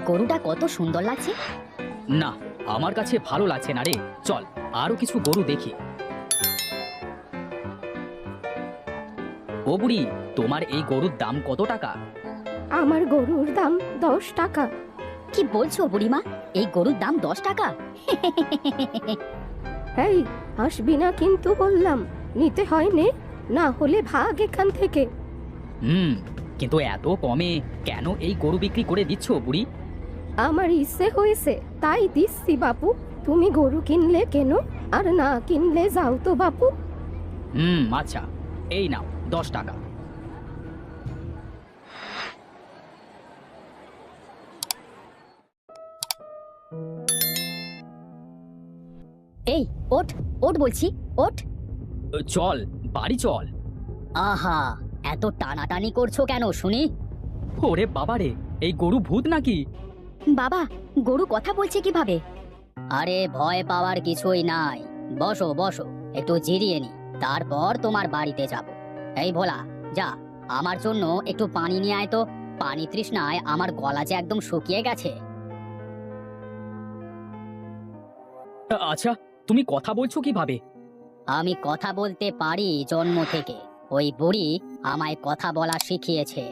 গরুটা কত সুন্দর লাগছে। না, আমার কাছে ভালো লাগছে না রে। চল আরো কিছু গরু দেখি। ও বুড়ি, তোমার এই গরুর দাম কত টাকা? আমার গরুর দাম 10 টাকা। কি বলছো বুড়িমা, এই গরুর দাম 10 টাকা? এই, আসবি না কিন্তু বললাম। নিতে হয় নে, না হলে ভাগ এখান থেকে। কিন্তু এত কমে কেন এই গরু বিক্রি করে দিচ্ছ বুড়ি? আমার ইচ্ছে হয়েছে তাই দিচ্ছি বাপু। তুমি গরু কিনলে কেন, আর না কিনলে যাও তো বাপু। আচ্ছা, এই নাও 10 টাকা। এই ওঠ, ওঠ বলছি, ওঠ। চল, বাড়ি চল। আহা, এত টানাটানি করছো কেন শুনি? ওরে বাবারে, এই গরু ভূত নাকি? বাবা, গরু কথা বলছে কিভাবে? আরে ভয় পাওয়ার কিছুই নাই। বসো বসো, একটু জিরিয়ে নি, তারপর তোমার বাড়িতে যাব। এই ভোলা, যা আমার জন্য একটু পানি নিয়ে আয় তো। পানি তৃষ্ণায় আমার গলা যে একদম শুকিয়ে গেছে। আচ্ছা, তুমি কথা বলছো কিভাবে? আমি কথা বলতে পারি জন্ম থেকে। ওই বুড়ি আমায় কথা বলা শিখিয়েছে।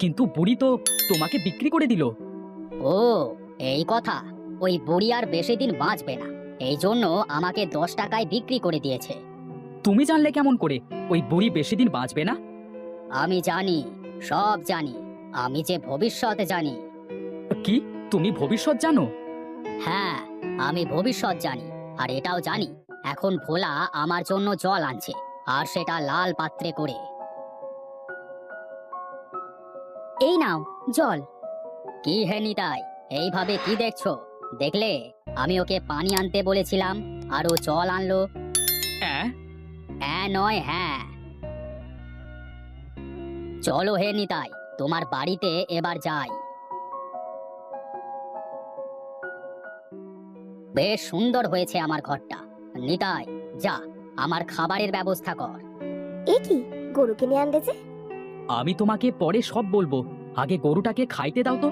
কিন্তু বুড়ি তো তোমাকে বিক্রি করে দিল। ও, এই কথা। ওই বুড়ি আর বেশি দিন বাঁচবে না, এই জন্য আমাকে 10 টাকায় বিক্রি করে দিয়েছে। তুমি জানলে কেমন করে ওই বুড়ি বেশি দিন বাঁচবে না? আমি জানি, সব জানি। আমি যে ভবিষ্যৎ জানি। কি, তুমি ভবিষ্যৎ জানো? হ্যাঁ, আমি ভবিষ্যৎ জানি। আর এটাও জানি এখন ভোলা আমার জন্য জল আনছে, আর সেটা লাল পাত্রে করে। এই নাও জল। কি হে নিতাই, এইভাবে কি দেখছো? দেখলে আমি ওকে পানি আনতে বলেছিলাম, আর ও জল আনলো। হ্যাঁ হ্যাঁ নয় হ্যাঁ। চলো হে নিতাই, তোমার বাড়িতে এবার যাই। বেশ সুন্দর হয়েছে আমার ঘরটা। নিতাই, যা আমার খাবারের ব্যবস্থা কর। এ কি, গরু কিনে আনলে যে? আমি তোমাকে পরে সব বলবো, আগে গরুটাকে খাইতে দাও তো।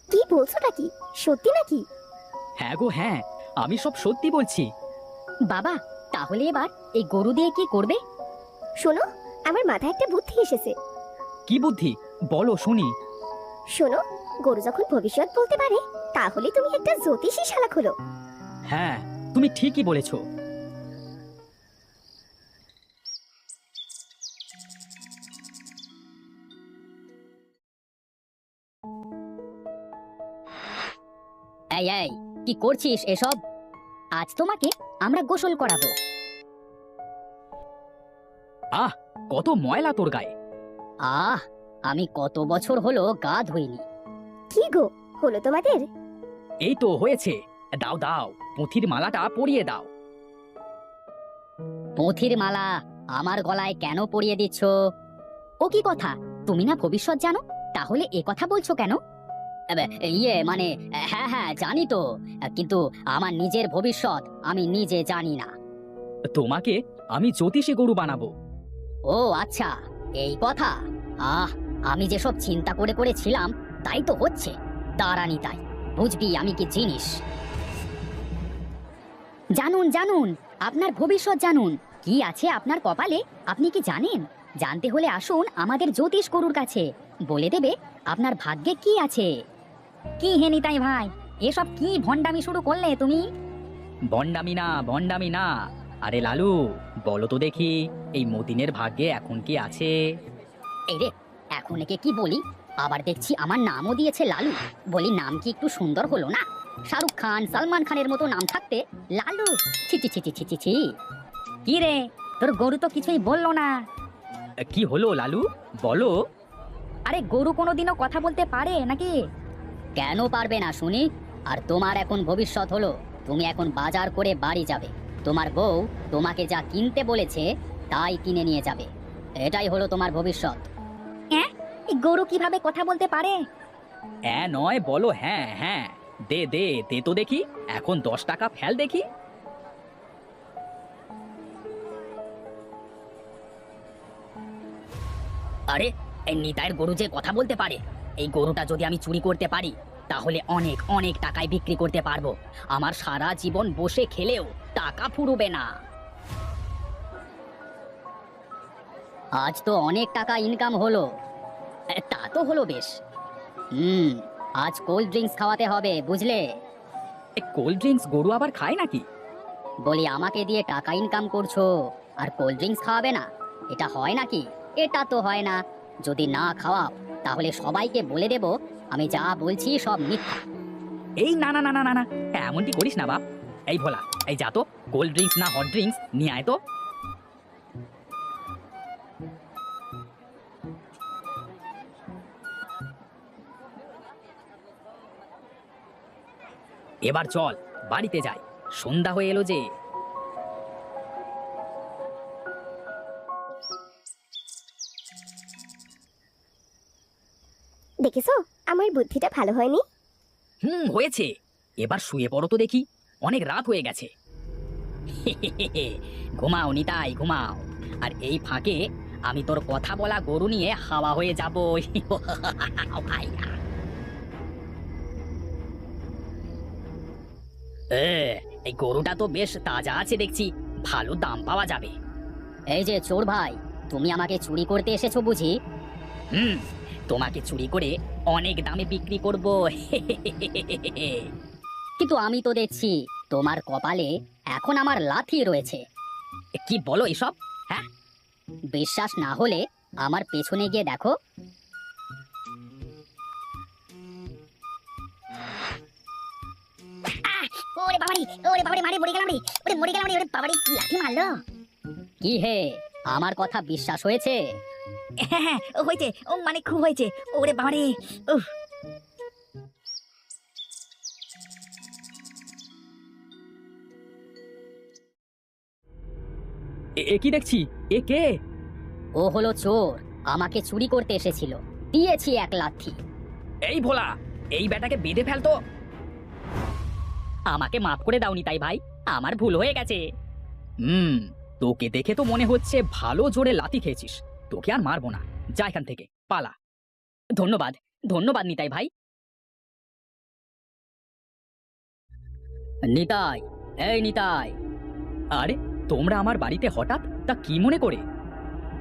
কি বলছো নাকি, সত্যি নাকি? হ্যাঁ গো হ্যাঁ, আমি সব সত্যি বলছি। বাবা, তাহলে এবার এই গরু দিয়ে কি করবে? শোনো, আমার মাথায় একটা বুদ্ধি এসেছে। কি বুদ্ধি, বলো শুনি। শোনো, গরু যখন ভবিষ্যৎ বলতে পারে, তাহলে তুমি একটা জ্যোতিষী শালা খোলো। হ্যাঁ, তুমি ঠিকই বলেছো। এই এই, কি করছিস এসব? আজ তোমাকে আমরা গোসল করাবো। আহ, কত ময়লা তোর গায়ে। আহ, আমি কত বছর হলো গা ধুইনি। কি গো, হলো তোমাদের? এই তো হয়েছে। দাও দাও, পুঁথির মালাটা পরিয়ে দাও। পুঁথির মালা আমার গলায় কেন পরিয়ে দিচ্ছ? ও কি কথা, তুমি না ভবিষ্যৎ জানো, তাহলে এ কথা বলছো কেন? ইয়ে মানে, হ্যাঁ হ্যাঁ জানি তো, কিন্তু আমার নিজের ভবিষ্যৎ আমি নিজে জানি না। তোমাকে আমি জ্যোতিষী গরু বানাবো। ও আচ্ছা, এই কথা। আহ, আমি যেসব চিন্তা করে করেছিলাম তাই তো হচ্ছে। দাঁড়ানি তাই, বুঝবি আমি কি জিনিস। জানুন জানুন, আপনার ভবিষ্যৎ জানুন। কি আছে আপনার কপালে আপনি কি জানেন? জানতে হলে আসুন আমাদের জ্যোতিষ গরুর কাছে, বলে দেবে আপনার ভাগ্যে কি আছে। কি হে নিতাই ভাই, এসব কি ভণ্ডামি শুরু করলে তুমি? ভণ্ডামি না, ভণ্ডামি না। আরে লালু, বলো তো দেখি, এই মতিনের ভাগ্যে এখন কি আছে? এই রে, এখন একে কি বলি? আবার দেখছি আমার নামও দিয়েছে লালু। বলি নাম কি একটু সুন্দর হলো না? শাহরুখ খান, সালমান খানের মতো নাম থাকতে লালু, ছি ছি ছি ছি ছি ছি ছি। কি রে, তোর গরু তো কিছুই বললো না। কি হলো লালু, বলো। আরে গরু কোনোদিনও কথা বলতে পারে নাকি? কেন পারবে না শুনি? আর তোমার এখন ভবিষ্যৎ হলো, তুমি এখন বাজার করে বাড়ি যাবে। তোমার বউ তোমাকে যা কিনতে বলেছে তাই কিনে নিয়ে যাবে। এটাই হলো তোমার ভবিষ্যৎ। গরু কিভাবে কথা বলতে পারে? নয়, বলো হ্যাঁ হ্যাঁ। দে দে দে তো দেখি, এখন 10 টাকা ফেল দেখি। আরে এই নিতাইয়ের গরু যে কথা বলতে পারে, এই গরুটা যদি আমি চুরি করতে পারি তাহলে অনেক অনেক টাকায় বিক্রি করতে পারবো। আমার সারা জীবন বসে খেলেও টাকা ফুরবে না। আজ তো অনেক টাকা ইনকাম হলো। তা তো হলো বেশ। আজ কোল্ড ড্রিঙ্কস খাওয়াতে হবে, বুঝলে? কোল্ড ড্রিঙ্কস গরু আবার খায় নাকি? বলি আমাকে দিয়ে টাকা ইনকাম করছো আর কোল্ড ড্রিঙ্কস খাওয়াবে না? এটা হয় নাকি? এটা তো হয় না। যদি না খাওয়াও তাহলে সবাইকে বলে দেব আমি যা বলছি সব মিথ্যা। এই না না না না না না, এমনটি করিস না বাপ। এই ভোলা, এই যা তো কোল্ড ড্রিঙ্কস না হট ড্রিঙ্কস নিয়ে আয় তো। এবার চল বাড়িতে যাই, সন্ধ্যা হয়ে এলো যে। দেখেছো আমার বুদ্ধিটা ভালো হয়নি? হয়েছে। এবার শুয়ে পড়ো তো দেখি, অনেক রাত হয়ে গেছে। ঘুমাও নিতাই, ঘুমাও। আর এই ফাঁকে আমি তোর কথা বলা গরু নিয়ে হাওয়া হয়ে যাব। এই গরুটা তো বেশ তাজা আছে দেখছি, ভালো দাম পাওয়া যাবে। এই যে চোর ভাই, তুমি আমাকে চুরি করতে এসেছো বুঝি? তোমাকে চুরি করে অনেক দামে বিক্রি করব। কিন্তু আমি তো দেখছি তোমার কপালে এখন আমার লাথি রয়েছে। কি বলো এসব? হ্যাঁ, বিশ্বাস না হলে আমার পেছনে গিয়ে দেখো। ওরে বাবারি, ওরে বাবারি, মারে মরে গেলাম রে, ওরে মরে গেলাম রে, ওরে বাবারি কি লাথি মারলো! কি হে, আমার কথা বিশ্বাস হয়েছে? হ্যাঁ হ্যাঁ হয়েছে, ও মানে খুব হয়েছে। ওরে বাবারে, উফ। এ কি দেখছি? এ কে? ও হলো চোর, আমাকে চুরি করতে এসেছিল, দিয়েছি এক লাথি। এই ভোলা, এই বেটাকে বেঁধে ফেলতো। আমাকে মাফ করে দাওনি তাই ভাই, আমার ভুল হয়ে গেছে। তোকে দেখে তো মনে হচ্ছে ভালো জোরে লাথি খেয়েছিস। তোকে আর মারবো না, যা এখান থেকে, পালা। ধন্যবাদ, ধন্যবাদ নিতাই ভাই। নিতাই, এই নিতাই। আরে তোমরা আমার বাড়িতে হঠাৎ, তা কি মনে করে?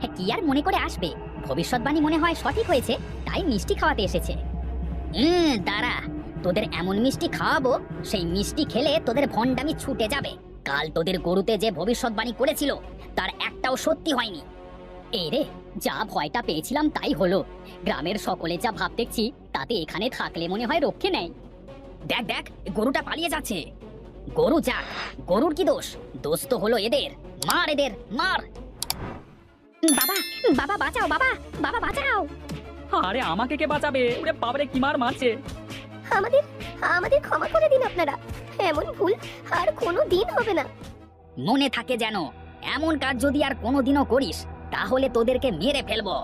হ্যাঁ, কি আর মনে করে আসবে, ভবিষ্যৎবাণী মনে হয় সঠিক হয়েছে, তাই মিষ্টি খাওয়াতে এসেছে। দাঁড়া, তোদের এমন মিষ্টি খাওয়াবো, সেই মিষ্টি খেলে তোদের ভন্ডামি ছুটে যাবে। কাল তোদের গরুতে যে ভবিষ্যৎবাণী করেছিল তার একটাও সত্যি হয়নি। এই রে, যা ভয়টা পেয়েছিলাম তাই হলো। গ্রামের সকলে যা ভাব দেখছি তাতে এখানে থাকলে মনে হয় রক্ষে নেই। দেখ দেখ, গরুটা পালিয়ে যাচ্ছে। গরু যাক, গরুর কি দোষ? দোষ তো হলো এদের। মার এদের, মার। বাবা, বাবা বাঁচাও, বাবা, বাবা বাঁচাও। আরে আমাকে কে বাঁচাবে? ওরে বাবারে, কি মার মারছে! আমাদের আমাদের ক্ষমা করে দিন আপনারা, এমন ভুল আর কোনো দিন হবে না। মনে থাকে যেন, এমন কাজ যদি আর কোনোদিনও করিস তাহলে তোদেরকে মেরে ফেলবো।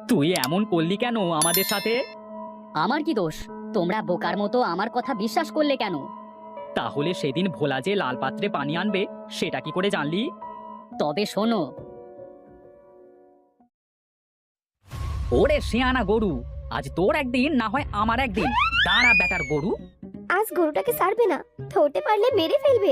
তুই এমন করলি কেন আমাদের সাথে? আমার কি দোষ? তোমরা বোকার মতো আমার কথা বিশ্বাস করলে কেন? তাহলে সেদিন ভোলা যে লাল পাত্রে পানি আনবে, সেটা কি করে জানলি? তবে শোনো। ওরে শেয়ানা গরু, আজ তোর একদিন না হয় আমার একদিন। দাঁড়া বেটার গরু। আজ গরুটাকে ছাড়বে না, ধরতে পারলে মেরে ফেলবে।